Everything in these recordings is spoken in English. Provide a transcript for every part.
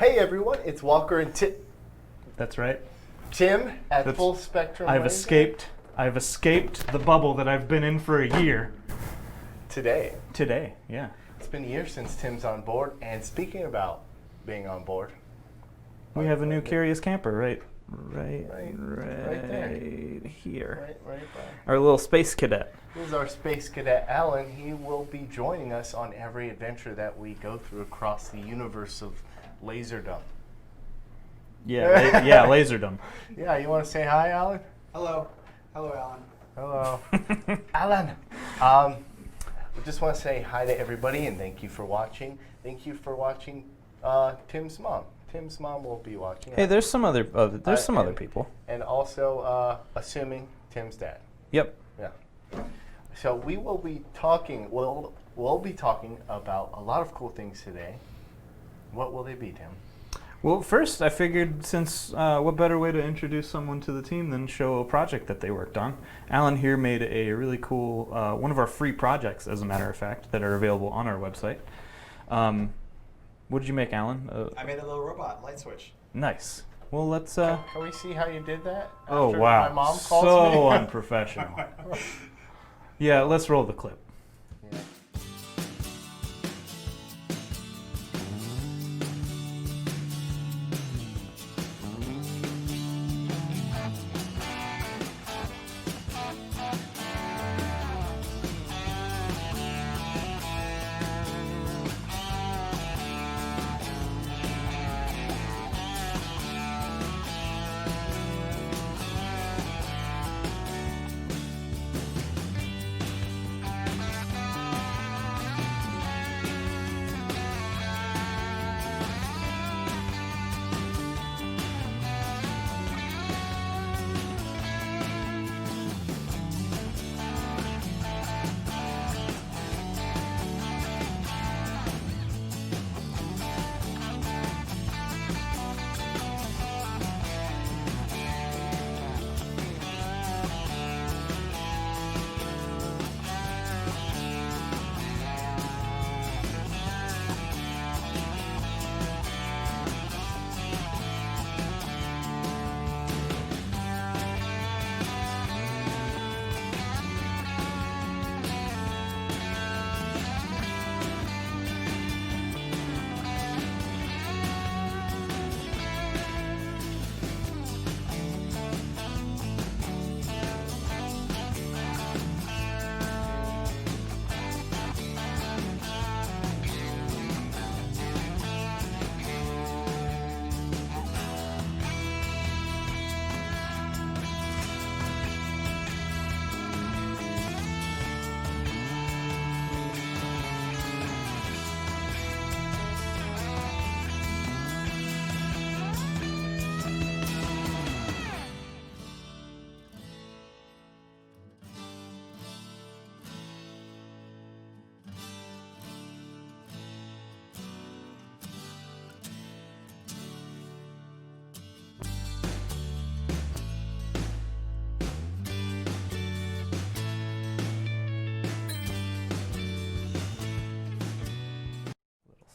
Hey everyone, it's Walker and That's right. Tim at Full Spectrum. I've escaped the bubble that I've been in for a year. Today, yeah. it's been a year since Tim's on board, and speaking about being on board, We have a new Curious Camper right there. here. Right there. Our little space cadet. This is our space cadet, Alan. He will be joining us on every adventure that we go through across the universe of Laserdom. Yeah, laserdom. Yeah, you want to say hi, Alan? Hello. Hello, Alan. Hello. Alan. I just want to say hi to everybody and thank you for watching. Thank you for watching Tim's mom. Tim's mom will be watching. Hey, there's some other other people. And also, assuming Tim's dad. Yep. Yeah. So we will be talking. We'll be talking about a lot of cool things today. What will they be, Tim? Well, first I figured, since what better way to introduce someone to the team than show a project that they worked on. Alan here made a really cool, one of our free projects, as a matter of fact, that are available on our website. What did you make, Alan? I made a little robot, light switch. Nice. Well, let's... Can we see how you did that? Oh, After wow. My mom calls So me? unprofessional. Yeah, let's roll the clip. Yeah.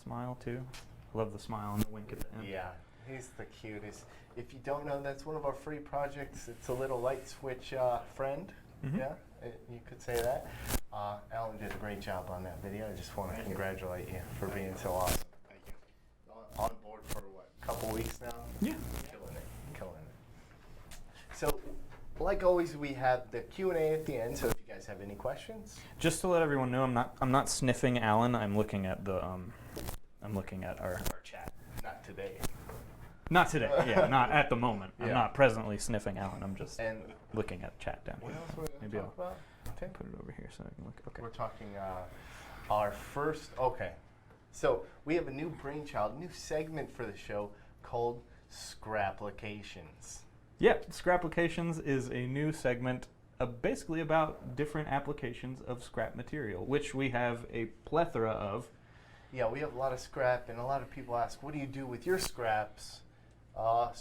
Smile too. Love the smile and the wink at the end. Yeah, he's the cutest. If you don't know, that's one of our free projects. It's a little light switch friend. Mhm. Yeah, you could say that. Alan did a great job on that video. I just want to congratulate you for being so awesome. Thank you. On board for what, a couple weeks now? Yeah. Killing it. So, like always, we have the Q&A at the end. So if you guys have any questions. Just to let everyone know, I'm not sniffing Alan. I'm looking at the I'm looking at our chat. Not today. Not today. Yeah, not at the moment. Yeah. I'm not presently sniffing Alan. I'm just And looking at chat down what here. else were we Maybe going to talk about? Tim? Put it over here so I can look. Okay. We're talking our first, okay. So we have a new brainchild, new segment for the show called Scrapplications. Yeah, Scrapplications is a new segment basically about different applications of scrap material, which we have a plethora of. Yeah, we have a lot of scrap, and a lot of people ask, what do you do with your scraps? What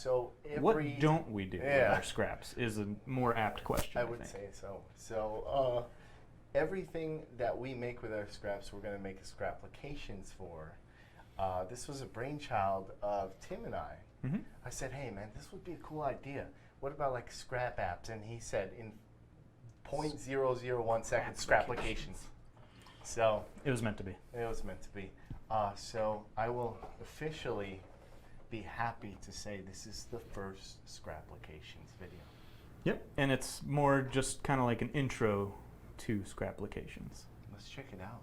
don't we do with our scraps is a more apt question, I would say so. So everything that we make with our scraps, we're going to make a Scrapplications for. This was a brainchild of Tim and I. Mm-hmm. I said, hey man, this would be a cool idea. What about like scrap apps? And he said in 0.001 seconds, Scrapplications. So It was meant to be. it was meant to be. So I will officially be happy to say this is the first Scrapplications video. Yep. And it's more just kind of like an intro to Scrapplications. Let's check it out.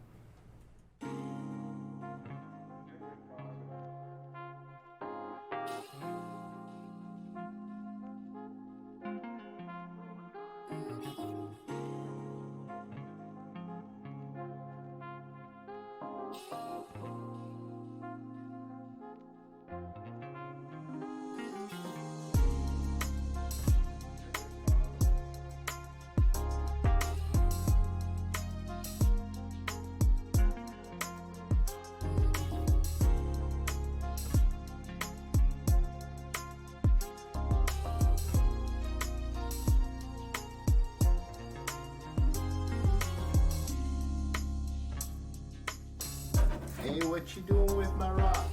Hey, what you doing with my rock?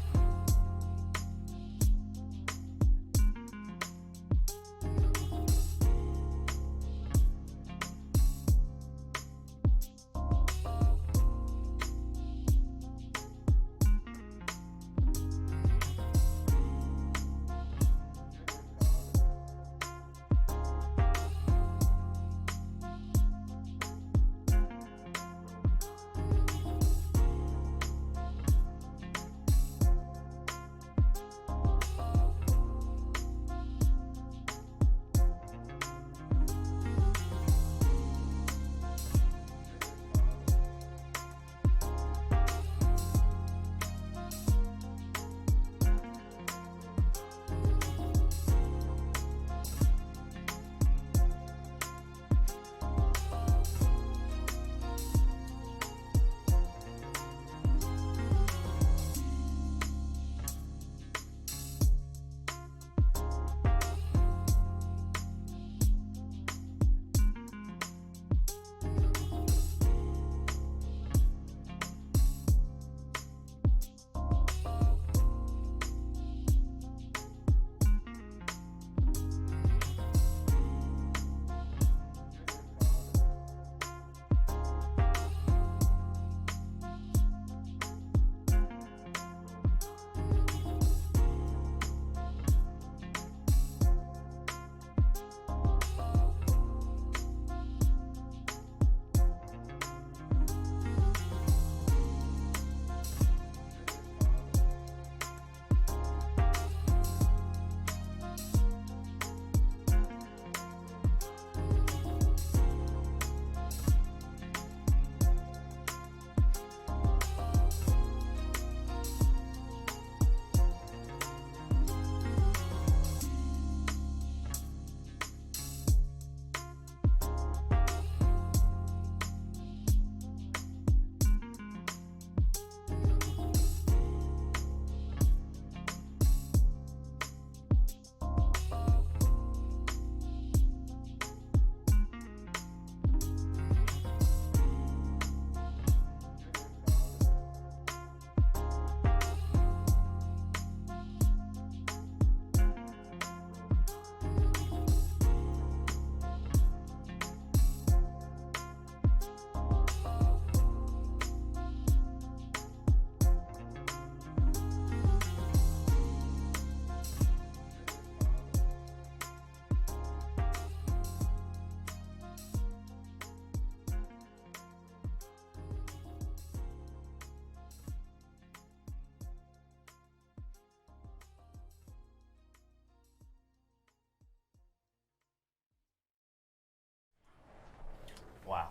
Wow.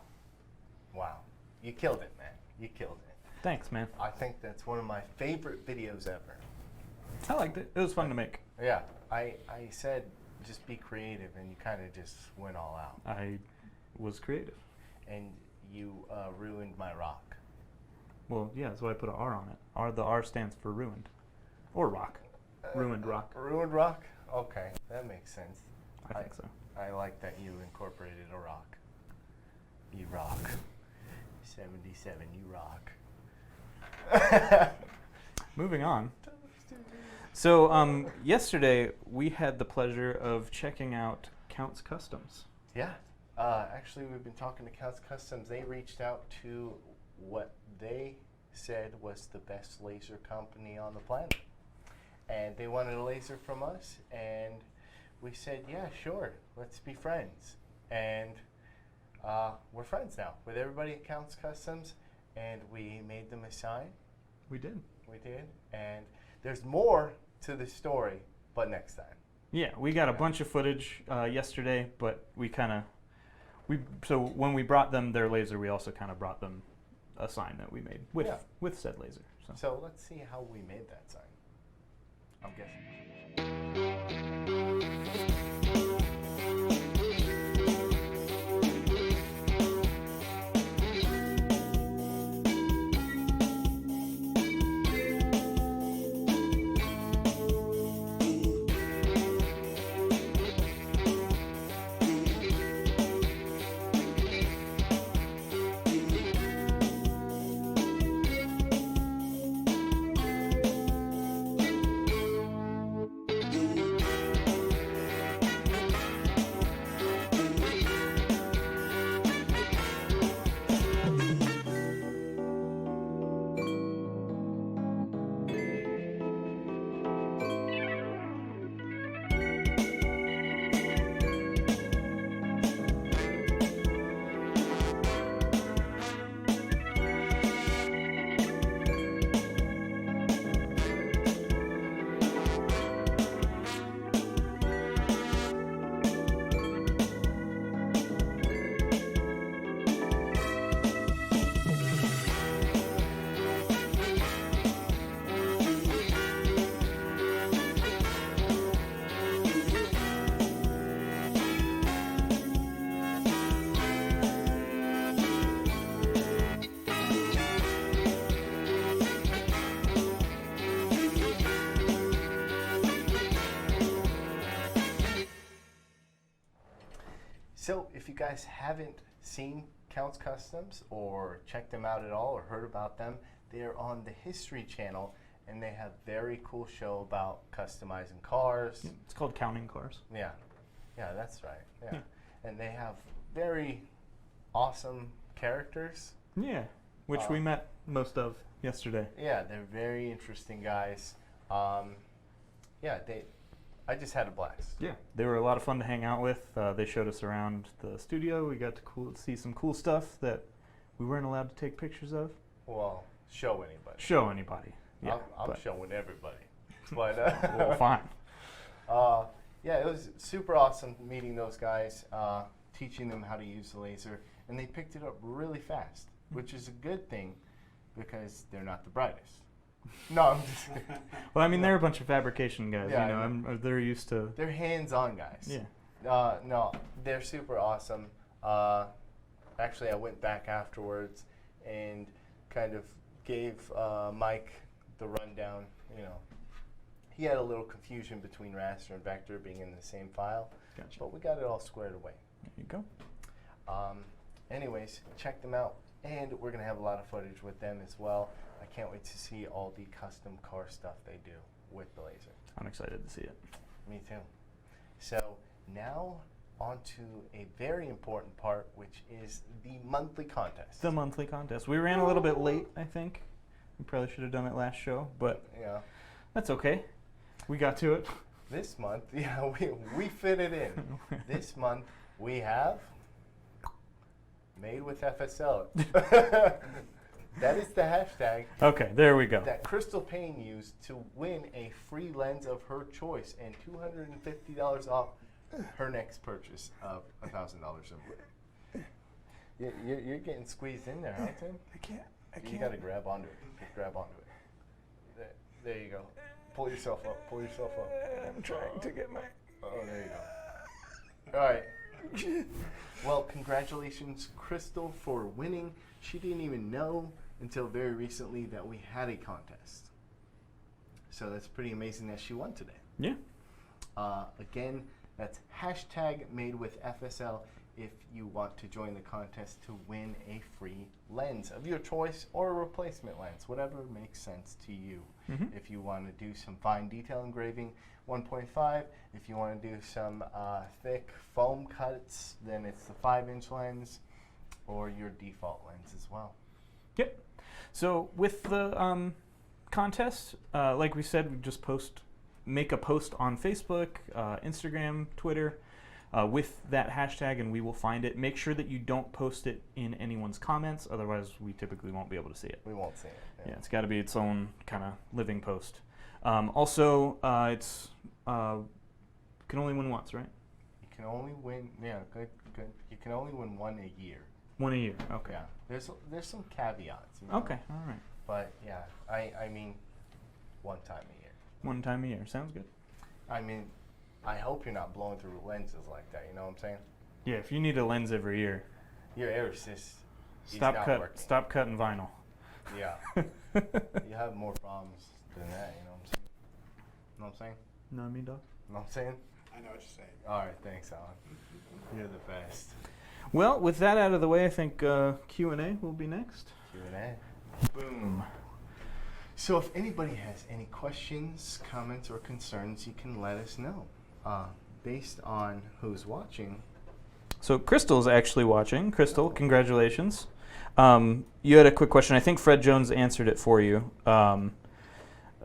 Wow. You killed it, man. You killed it. Thanks, man. I think that's one of my favorite videos ever. I liked it. It was fun to make. Yeah. I said just be creative, and you kind of just went all out. I was creative. And you ruined my rock. Well, yeah, that's why I put an R on it. The R stands for ruined. Or rock. Ruined rock. Ruined rock? Okay, that makes sense. I think so. I like that you incorporated a rock. You rock. 77, you rock. moving on. So yesterday we had the pleasure of checking out Count's Customs. Yeah. Actually, we've been talking to Count's Customs. They reached out to what they said was the best laser company on the planet. And they wanted a laser from us, and we said, yeah, sure, let's be friends. And we're friends now with everybody at Count's Customs, and we made them a sign. We did. We did. And there's more to the story, but next time. Yeah, we got a bunch of footage yesterday, but so when we brought them their laser, we also kind of brought them a sign that we made with said laser. So let's see how we made that sign. I'm guessing. So if you guys haven't seen Count's Customs or checked them out at all or heard about them, they're on the History Channel, and they have very cool show about customizing cars. Yeah, it's called Counting Cars. Yeah, that's right. Yeah, and they have very awesome characters. Yeah, which we met most of yesterday. Yeah, they're very interesting guys. I just had a blast. Yeah, they were a lot of fun to hang out with. They showed us around the studio. We got to see some cool stuff that we weren't allowed to take pictures of. Well, show anybody. Show anybody. Yeah, I'm showing everybody. But well, fine. Yeah, it was super awesome meeting those guys, teaching them how to use the laser, and they picked it up really fast, which is a good thing because they're not the brightest. No, I'm just kidding. Well, I mean, they're a bunch of fabrication guys. Yeah, you know, they're used to. They're hands-on guys. Yeah. No, they're super awesome. Actually, I went back afterwards and kind of gave Mike the rundown. You know, he had a little confusion between raster and vector being in the same file. Gotcha. But we got it all squared away. There you go. Anyways, check them out. And we're going to have a lot of footage with them as well. I can't wait to see all the custom car stuff they do with the laser. I'm excited to see it. Me too. So now on to a very important part, which is the monthly contest. The monthly contest. We ran a little bit late, I think. We probably should have done it last show, but Yeah. that's okay. We got to it. This month, yeah, we fit it in. This month we have Made with FSL. That is the hashtag Okay, there we go. that Crystal Payne used to win a free lens of her choice and $250 off her next purchase of $1,000 or more. You're getting squeezed in there, huh, Tim? I can't. You got to grab onto it. Just grab onto it. There you go. Pull yourself up. Pull yourself up. I'm trying to get my. Oh, there you go. All right. Well, congratulations, Crystal, for winning. She didn't even know until very recently that we had a contest. So that's pretty amazing that she won today. Yeah. Again, That's hashtag made with FSL if you want to join the contest to win a free lens of your choice or a replacement lens, whatever makes sense to you. Mhm. If you want to do some fine detail engraving, 1.5. If you want to do some thick foam cuts, then it's the 5-inch lens or your default lens as well. Yep. So with the contest, like we said, we just make a post on Facebook, Instagram, Twitter, with that hashtag, and we will find it. Make sure that you don't post it in anyone's comments, otherwise we typically won't be able to see it. We won't see it. Yeah, it's got to be its own kind of living post. Also, it's can only win once, right? You can only win. Yeah, good. You can only win one a year. One a year. Okay. Yeah. There's some caveats. You know? Okay. All right. But yeah, I mean, one time a year. One time a year. Sounds good. I mean, I hope you're not blowing through lenses like that. You know what I'm saying? Yeah. If you need a lens every year, Your air assist. stop cutting vinyl. Yeah. You have more problems than that. You know what I'm saying? Know what I'm saying? Know what I mean, dog? Know what I'm saying? I know what you're saying. All right. Thanks, Alan. You're the best. Well, with that out of the way, I think Q&A will be next. Q&A. Boom. So if anybody has any questions, comments, or concerns, you can let us know. Based on who's watching. So Crystal's actually watching. Crystal, congratulations. You had a quick question. I think Fred Jones answered it for you.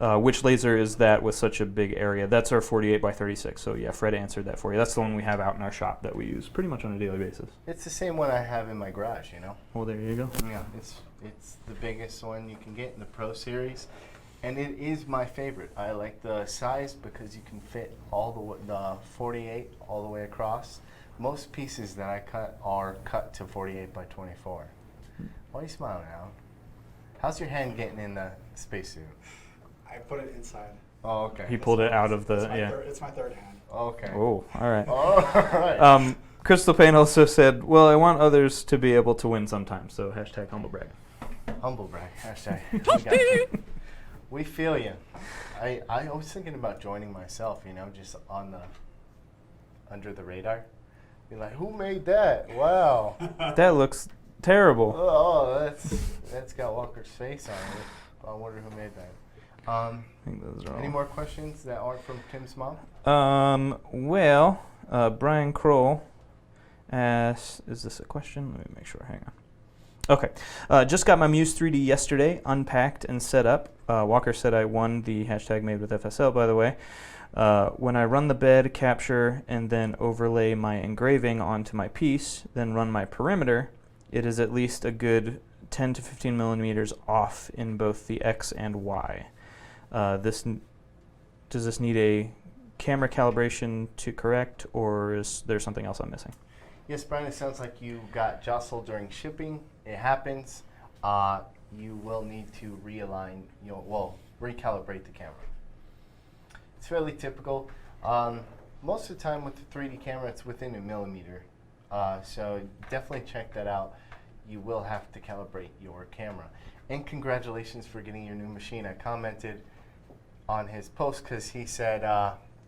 Which laser is that with such a big area? That's our 48 by 36. So yeah, Fred answered that for you. That's the one we have out in our shop that we use pretty much on a daily basis. It's the same one I have in my garage, you know? Well, there you go. Yeah, it's the biggest one you can get in the Pro Series. And it is my favorite. I like the size because you can fit all the 48 all the way across. Most pieces that I cut are cut to 48 by 24. Why are you smiling, Alan? How's your hand getting in the spacesuit? I put it inside. Oh, okay. He pulled it out of the, It's my third hand. Okay. Oh, all right. All right. Crystal Payne also said, well, I want others to be able to win sometimes, so hashtag humble brag. Humble brag. Hashtag. We got you. We feel you. I was thinking about joining myself, you know, just under the radar. Be like, who made that? Wow. That looks terrible. Oh, that's got Walker's face on it. I wonder who made that. I think those are Any all. more questions that aren't from Tim's mom? Brian Kroll asks, is this a question? Let me make sure. Hang on. Okay. Just got my Muse 3D yesterday, unpacked and set up. Walker said I won the hashtag made with FSL, by the way. When I run the bed, capture, and then overlay my engraving onto my piece, then run my perimeter, it is at least a good 10 to 15 millimeters off in both the X and Y. Does this need a camera calibration to correct, or is there something else I'm missing? Yes, Brian, it sounds like you got jostled during shipping. It happens. You will need to realign, recalibrate the camera. It's fairly typical. Most of the time with the 3D camera, it's within a millimeter. So definitely check that out. You will have to calibrate your camera. And congratulations for getting your new machine. I commented on his post because he said,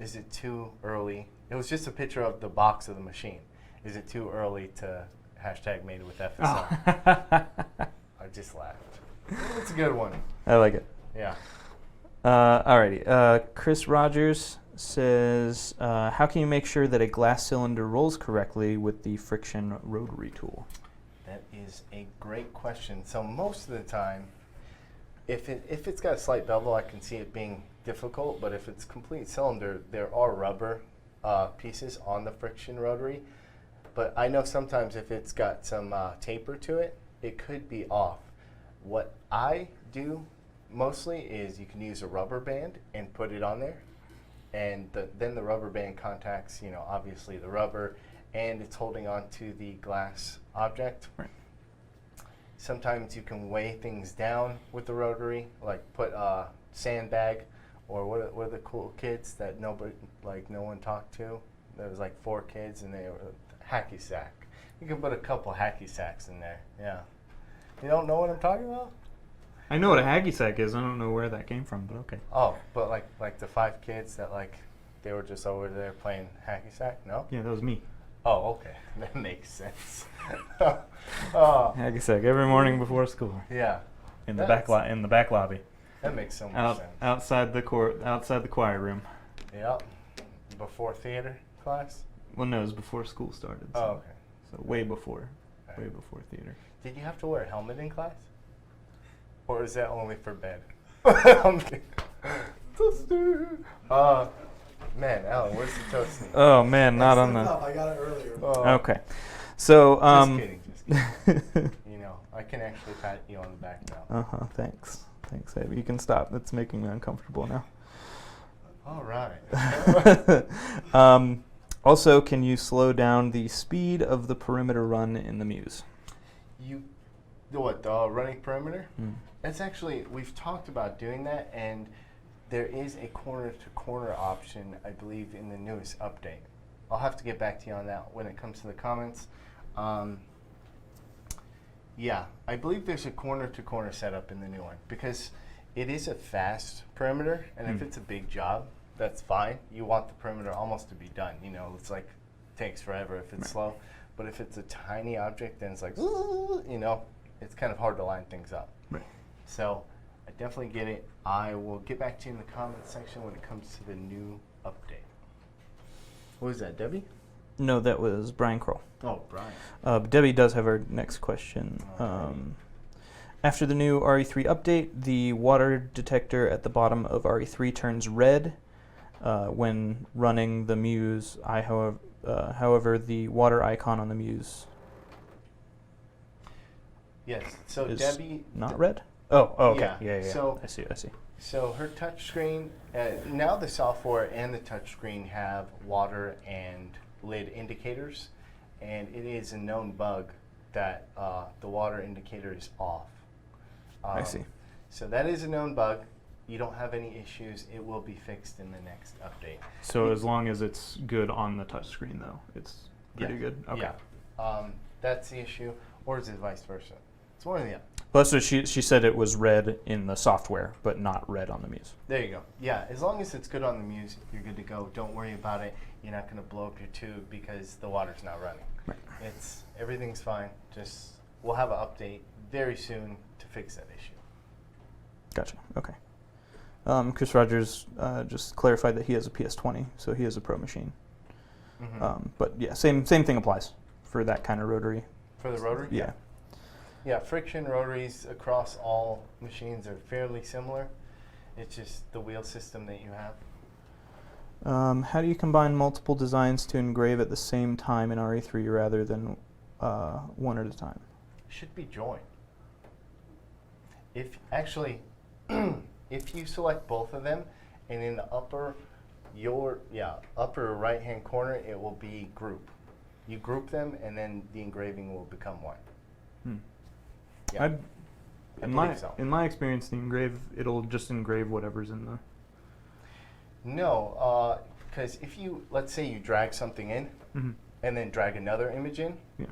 is it too early? It was just a picture of the box of the machine. Is it too early to hashtag made with FSL? I just laughed. It's a good one. I like it. Yeah. Alrighty. Chris Rogers says, how can you make sure that a glass cylinder rolls correctly with the friction rotary tool? That is a great question. So most of the time, if it's got a slight bevel, I can see it being difficult. But if it's complete cylinder, there are rubber pieces on the friction rotary. But I know sometimes if it's got some taper to it, it could be off. What I do mostly is you can use a rubber band and put it on there. And then the rubber band contacts, obviously the rubber, and it's holding on to the glass object. Right. Sometimes you can weigh things down with the rotary, like put a sandbag, or what are the cool kids that no one talked to? There was like 4 kids, and they were hacky sack. You can put a couple hacky sacks in there. Yeah. You don't know what I'm talking about? I know what a hacky sack is. I don't know where that came from, but okay. Oh, but like the 5 kids that they were just over there playing hacky sack. No. Yeah, that was me. Oh, okay, that makes sense. Oh, Hacky sack every morning before school yeah, in the back in the back lobby, that makes so much sense. outside the choir room. Yep. Before theater class. Well, no, it was before school started. So, Oh, okay. So way before Okay. theater. Did you have to wear a helmet in class? Or is that only for bed? I'm kidding. Toasty. Man, Alan, where's the toasty? Oh man, not on Slipped the. up, I got it earlier. Okay, so Just kidding, just kidding. You know, I can actually pat you on the back now. Thanks, Abby. You can stop. That's making me uncomfortable now. All right. Also, can you slow down the speed of the perimeter run in the Muse? The running perimeter? Mm. It's actually, we've talked about doing that, and there is a corner-to-corner option, I believe, in the newest update. I'll have to get back to you on that when it comes to the comments. Yeah, I believe there's a corner-to-corner setup in the new one, because it is a fast perimeter, and if it's a big job, that's fine. You want the perimeter almost to be done. You know, it's like, takes forever if it's slow. But if it's a tiny object, then it's like, you know, it's kind of hard to line things up. Right. So I definitely get it. I will get back to you in the comments section when it comes to the new update. What was that, Debbie? No, that was Brian Kroll. Oh, Brian. But Debbie does have our next question. After the new RE3 update, the water detector at the bottom of RE3 turns red when running the Muse. However, the water icon on the Muse Yes. So is Debbie. not red? Oh, okay. Yeah. Yeah. So- I see. So her touchscreen, now the software and the touchscreen have water and lid indicators, and it is a known bug that the water indicator is off. I see. So that is a known bug. You don't have any issues. It will be fixed in the next update. So as long as it's good on the touchscreen, though, it's pretty Yeah. good. Okay. Yeah. That's the issue, or is it vice versa? It's one or the other. Well, so she said it was red in the software, but not red on the Muse. There you go. Yeah, as long as it's good on the Muse, you're good to go. Don't worry about it. You're not going to blow up your tube because the water's not running. Right. Everything's fine. Just we'll have an update very soon to fix that issue. Gotcha. Okay. Chris Rogers just clarified that he has a PS20, so he has a Pro machine. Mm-hmm. But yeah, same thing applies for that kind of rotary. For the rotary? Yeah. Yeah, friction rotaries across all machines are fairly similar. It's just the wheel system that you have. How do you combine multiple designs to engrave at the same time in RE3 rather than one at a time? Should be joined. If actually, if you select both of them, and in the upper right hand corner, it will be group. You group them, and then the engraving will become one. Yeah. I believe so. In my experience, it'll just engrave whatever's in the. No, because if let's say you drag something in, and then drag another image in, Yeah.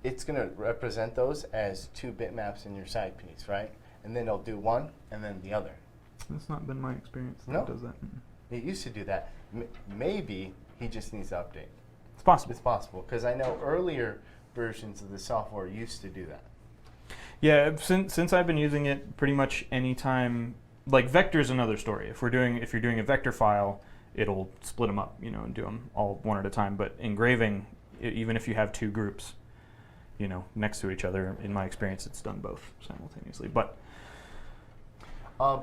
it's going to represent those as two bitmaps in your side piece, right? And then it'll do one, and then the other. That's not been my experience. No. That does that. It used to do that. Maybe he just needs to update. It's possible. It's possible, because I know earlier versions of the software used to do that. Yeah, since I've been using it, pretty much any time. Like vector's another story. If you're doing a vector file, it'll split them up, and do them all one at a time. But engraving, even if you have two groups, next to each other, in my experience, it's done both simultaneously. But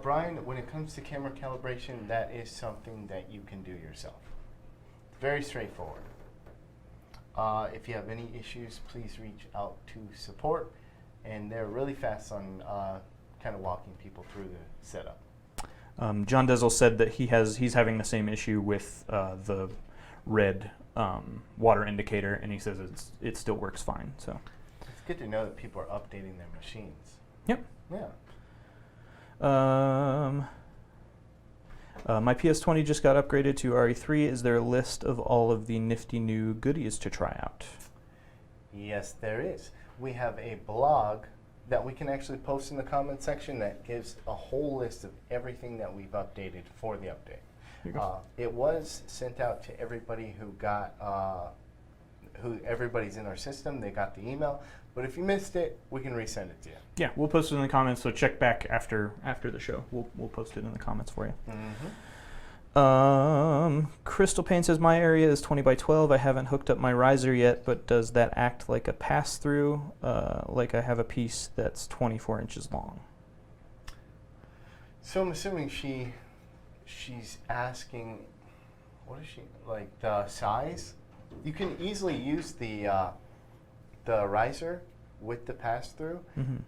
Brian, when it comes to camera calibration, that is something that you can do yourself. Very straightforward. If you have any issues, please reach out to support, and they're really fast on kind of walking people through the setup. John Dezel said that he's having the same issue with the red water indicator, and he says it still works fine. So it's good to know that people are updating their machines. Yep. Yeah. My PS20 just got upgraded to RE3. Is there a list of all of the nifty new goodies to try out? Yes, there is. We have a blog that we can actually post in the comment section that gives a whole list of everything that we've updated for the update. Here you go. It was sent out to everybody who got, everybody's in our system. They got the email. But if you missed it, we can resend it to you. Yeah, we'll post it in the comments. So check back after the show. We'll post it in the comments for you. Crystal Pain says my area is 20 by 12. I haven't hooked up my riser yet, but does that act like a pass through? Like I have a piece that's 24 inches long. So I'm assuming she's asking, what is she, like the size? You can easily use the riser with the pass-through,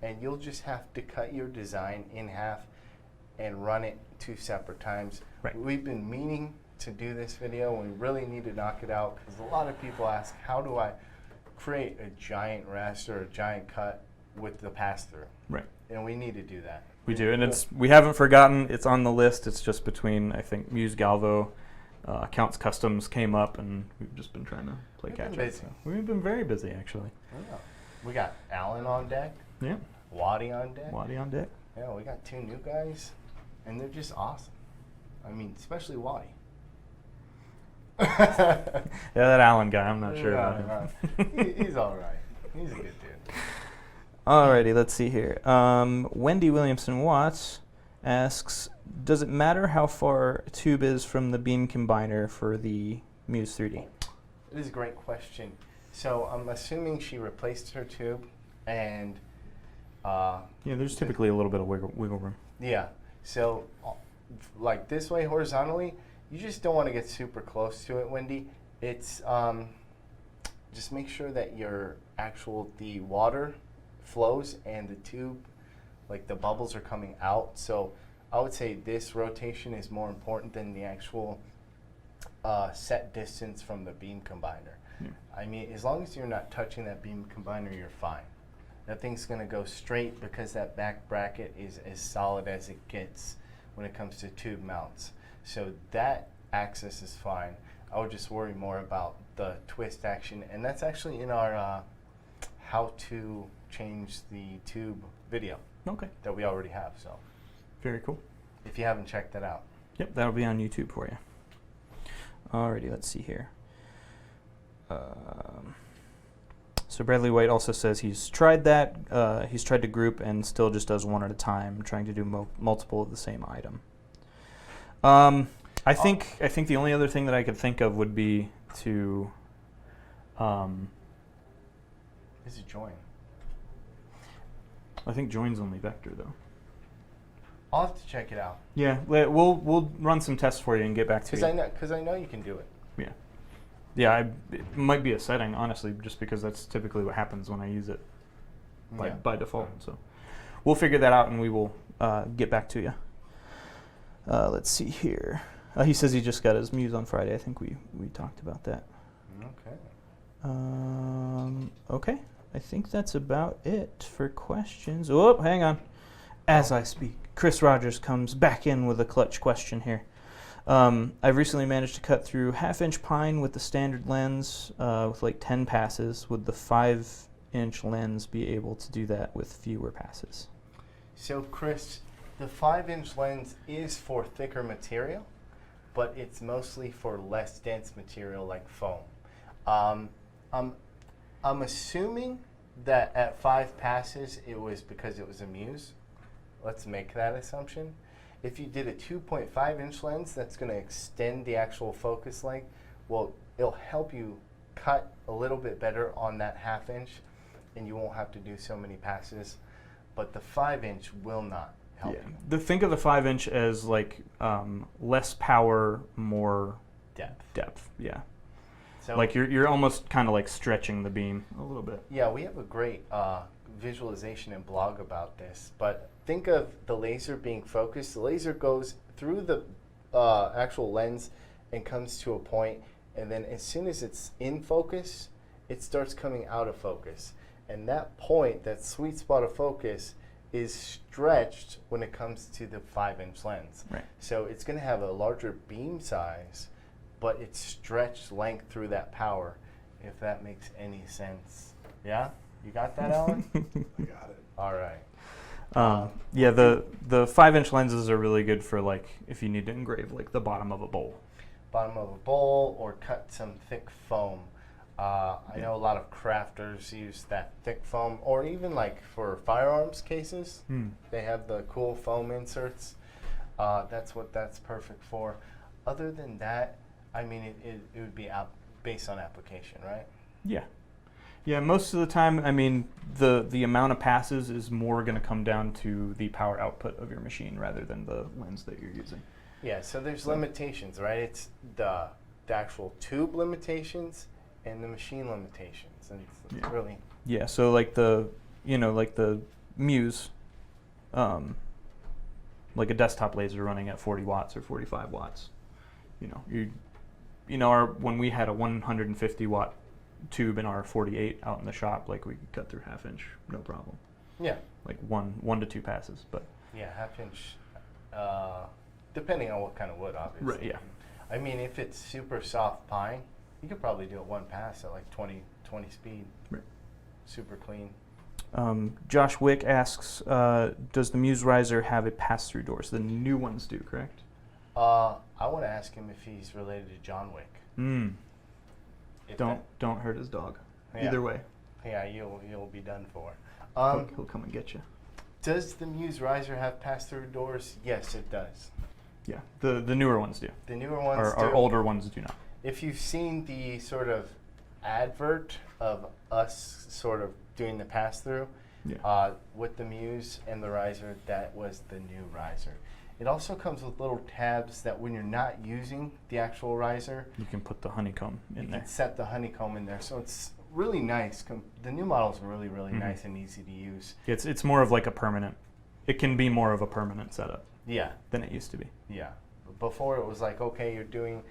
and you'll just have to cut your design in half and run it 2 separate times. Right. We've been meaning to do this video, and we really need to knock it out because a lot of people ask, how do I create a giant raster or a giant cut with the pass-through? Right. And we need to do that. We do, and we haven't forgotten. It's on the list. It's just between, I think, Muse Galvo, Accounts Customs came up, and we've just been trying to play catch up. So we've been very busy, actually. Yeah. We got Alan on deck. Yeah. Waddy on deck. Waddy on deck. Yeah, we got 2 new guys, and they're just awesome. I mean, especially Waddy. Yeah, that Alan guy, I'm not sure about him. He's all right. He's a good dude. Alrighty, let's see here. Wendy Williamson Watts asks, does it matter how far a tube is from the beam combiner for the Muse 3D? It is a great question. So I'm assuming she replaced her tube, and yeah, there's typically a little bit of wiggle room. yeah. So like this way horizontally, you just don't want to get super close to it, Wendy. It's just make sure that the water flows and the tube, like the bubbles are coming out. So I would say this rotation is more important than the actual set distance from the beam combiner. Yeah. I mean, as long as you're not touching that beam combiner, you're fine. That thing's going to go straight because that back bracket is as solid as it gets when it comes to tube mounts. So that axis is fine. I would just worry more about the twist action, and that's actually in our how to change the tube video that we already have. So very cool. If you haven't checked that out. Yep, that'll be on YouTube for you. Alrighty, let's see here. So Bradley White also says he's tried that. He's tried to group and still just does one at a time, trying to do multiple of the same item. I think the only other thing that I could think of would be to. Is it join? I think join's only vector though. I'll have to check it out. Yeah, we'll run some tests for you and get back to you. Because I know you can do it. Yeah. Yeah, it might be a setting, honestly, just because that's typically what happens when I use it by default. So we'll figure that out and we will get back to you. Let's see here. He says he just got his Muse on Friday. I think we talked about that. Okay. Okay. I think that's about it for questions. Oh, hang on. As I speak, Chris Rogers comes back in with a clutch question here. I've recently managed to cut through 1/2-inch pine with the standard lens with like 10 passes. Would the 5-inch lens be able to do that with fewer passes? So, Chris, the 5-inch lens is for thicker material, but it's mostly for less dense material like foam. I'm assuming that at 5 passes it was because it was a Muse. Let's make that assumption. If you did a 2.5-inch lens, that's going to extend the actual focus length. Well, it'll help you cut a little bit better on that 1/2 inch, and you won't have to do so many passes. But the 5-inch will not help you. Think of the 5-inch as like less power, more depth. Yeah. So like you're almost kind of like stretching the beam a little bit. Yeah, we have a great visualization and blog about this. But think of the laser being focused. The laser goes through the actual lens and comes to a point, and then as soon as it's in focus, it starts coming out of focus. And that point, that sweet spot of focus, is stretched when it comes to the 5-inch lens. Right. So it's going to have a larger beam size, but it's stretched length through that power, if that makes any sense. Yeah? You got that, Alan? I got it. All right. Yeah, the 5-inch lenses are really good for like if you need to engrave like the bottom of a bowl. Bottom of a bowl or cut some thick foam. I know a lot of crafters use that thick foam, or even like for firearms cases, they have the cool foam inserts. That's what that's perfect for. Other than that, I mean, it would be based on application, right? Yeah. Yeah, most of the time, I mean, the amount of passes is more going to come down to the power output of your machine rather than the lens that you're using. Yeah, so there's limitations, right? It's the actual tube limitations and the machine limitations, and it's really... Yeah, so like the Muse, like a desktop laser running at 40 watts or 45 watts, when we had a 150 watt tube in our 48 out in the shop, like we could cut through 1/2 inch, no problem. Yeah. Like one to 2 passes, but. Yeah, 1/2 inch, depending on what kind of wood, obviously. Right, yeah. I mean, if it's super soft pine, you could probably do it one pass at like 20 speed. Right. Super clean. Josh Wick asks, does the Muse Riser have a pass-through door? So the new ones do, correct? I want to ask him if he's related to John Wick. Don't hurt his dog. Yeah. Either way. Yeah, you'll be done for. He'll come and get you. Does the Muse Riser have pass-through doors? Yes, it does. Yeah, the newer ones do. The newer ones do. Our older ones do not. If you've seen the sort of advert of us sort of doing the pass-through with the Muse and the riser, that was the new riser. It also comes with little tabs that when you're not using the actual riser, you can put the honeycomb in there. You can set the honeycomb in there. So it's really nice. The new models are really, really nice and easy to use. It's more of like a permanent, it can be more of a permanent setup than it used to be. Yeah. Before it was like, okay, you're doing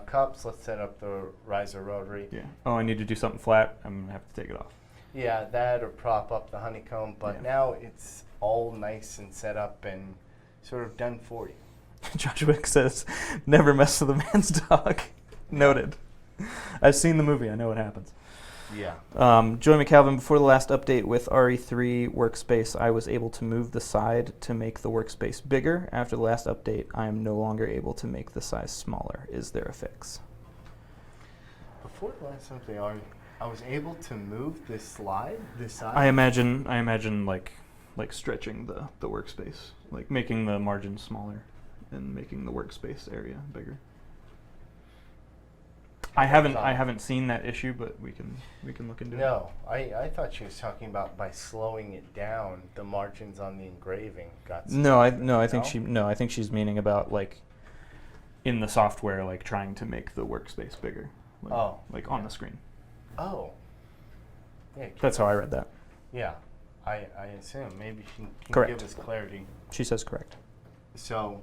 cups, let's set up the riser rotary. Yeah. Oh, I need to do something flat, I'm going to have to take it off. Yeah, that or prop up the honeycomb. But now it's all nice and set up and sort of done for you. Josh Wick says, never mess with a man's dog. Noted. I've seen the movie, I know what happens. Yeah. Joey McCalvin, before the last update with RE3 Workspace, I was able to move the side to make the workspace bigger. After the last update, I am no longer able to make the size smaller. Is there a fix? Before the last update, I was able to move this side? I imagine like stretching the workspace, like making the margins smaller and making the workspace area bigger. I haven't seen that issue, but we can look into it. No, I thought she was talking about by slowing it down, the margins on the engraving got. I think she's meaning about like in the software, like trying to make the workspace bigger. Like on the screen. Oh. Yeah. That's how I read that. Yeah, I assume maybe she can Correct. give us clarity. She says correct. So,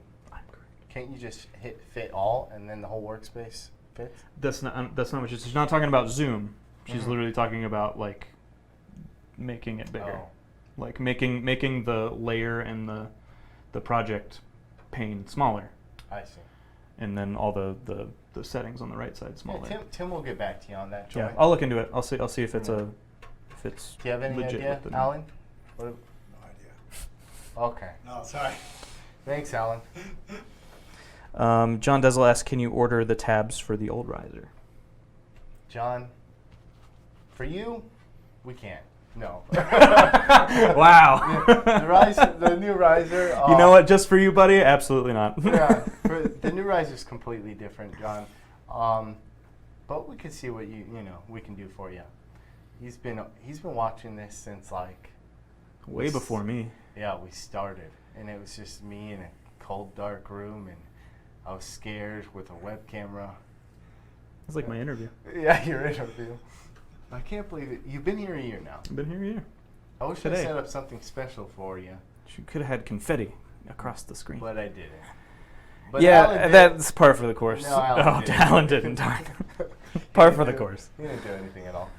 can't you just hit fit all and then the whole workspace fits? That's not what she's not talking about Zoom. She's literally talking about like making it bigger, like making the layer and the project pane smaller. I see. And then all the settings on the right side smaller. Yeah, Tim will get back to you on that. Joy. Yeah, I'll look into it. I'll see if it's Do you have any legit idea, with Alan? No idea. Okay. No, sorry. Thanks, Alan. John Dezel asks, can you order the tabs for the old riser? John, for you, we can't. No. Wow. The new riser. You know what? Just for you, buddy? Absolutely not. Yeah, the new riser is completely different, John. But we can see what we can do for you. He's been watching this since like way before me. Yeah, we started, and it was just me in a cold, dark room, and I was scared with a web camera. It's like my interview. Yeah, your interview. I can't believe it. You've been here a year now. I've been here a year. I wish I set up something special for you. You could have had confetti across the screen. But I didn't. But yeah, that's par for the course. No, Alan didn't. Darn. Par for the course. He didn't do anything at all.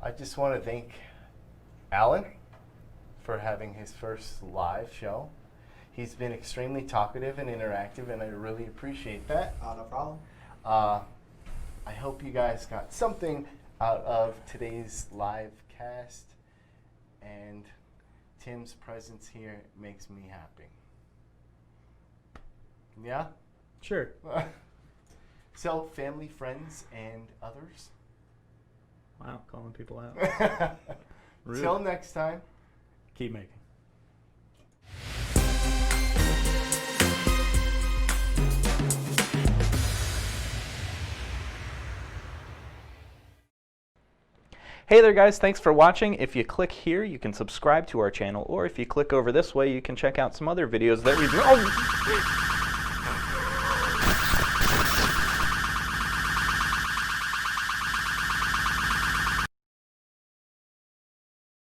I just want to thank Alan for having his first live show. He's been extremely talkative and interactive, and I really appreciate that. No problem. I hope you guys got something out of today's live cast, and Tim's presence here makes me happy. Yeah? Sure. So, family, friends, and others. Wow, calling people out. Rude. Till next time. Keep making. Hey there guys, thanks for watching. If you click here, you can subscribe to our channel, or if you click over this way, you can check out some other videos that we've